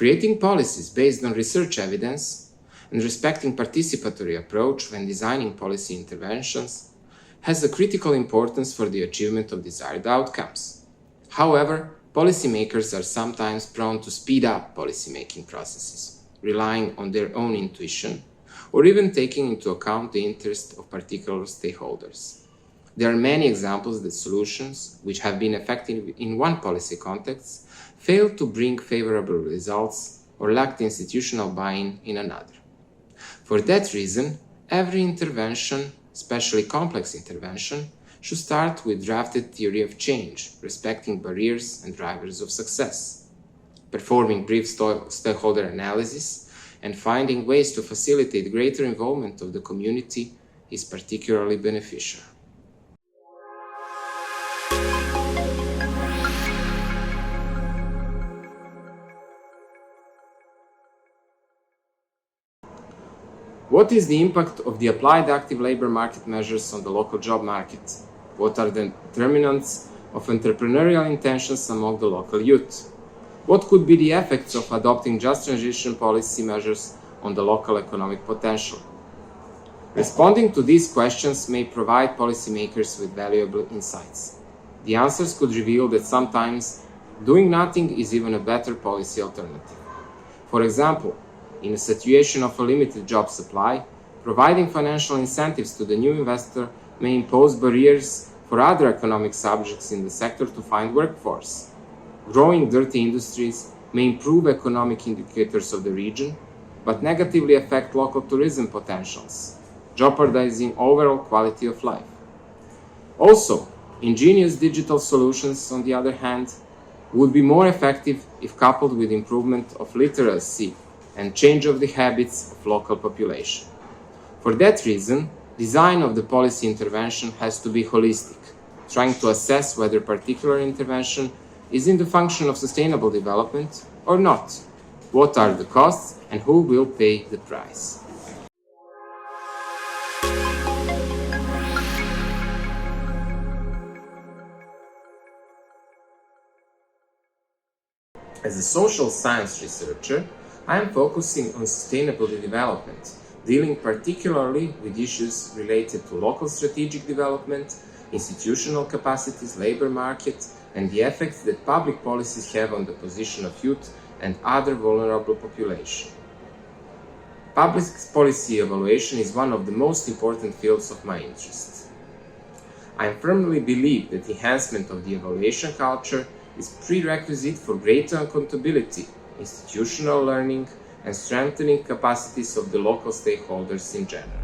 Creating policies based on research evidence and respecting participatory approach when designing policy interventions has a critical importance for the achievement of desired outcomes. However, policymakers are sometimes prone to speed up policymaking processes, relying on their own intuition, or even taking into account the interest of particular stakeholders. There are many examples that solutions, which have been effective in one policy context, failed to bring favorable results or lacked institutional buy-in in another. For that reason, every intervention, especially complex intervention, should start with drafted theory of change, respecting barriers and drivers of success, performing brief stakeholder analysis, and finding ways to facilitate greater involvement of the community is particularly beneficial. What is the impact of the applied active labor market measures on the local job market? What are the determinants of entrepreneurial intentions among the local youth? What could be the effects of adopting just transition policy measures on the local economic potential? Responding to these questions may provide policymakers with valuable insights. The answers could reveal that sometimes doing nothing is even a better policy alternative. For example, in a situation of a limited job supply, providing financial incentives to the new investor may impose barriers for other economic subjects in the sector to find workforce. Growing dirty industries may improve economic indicators of the region, but negatively affect local tourism potentials, jeopardizing overall quality of life. Also, ingenious digital solutions, on the other hand, would be more effective if coupled with improvement of literacy and change of the habits of local population. For that reason, design of the policy intervention has to be holistic, trying to assess whether particular intervention is in the function of sustainable development or not, what are the costs, and who will pay the price. As a social science researcher, I am focusing on sustainable development, dealing particularly with issues related to local strategic development, institutional capacities, labor market, and the effects that public policies have on the position of youth and other vulnerable populations. Public policy evaluation is one of the most important fields of my interest. I firmly believe that enhancement of the evaluation culture is prerequisite for greater accountability, institutional learning, and strengthening capacities of the local stakeholders in general.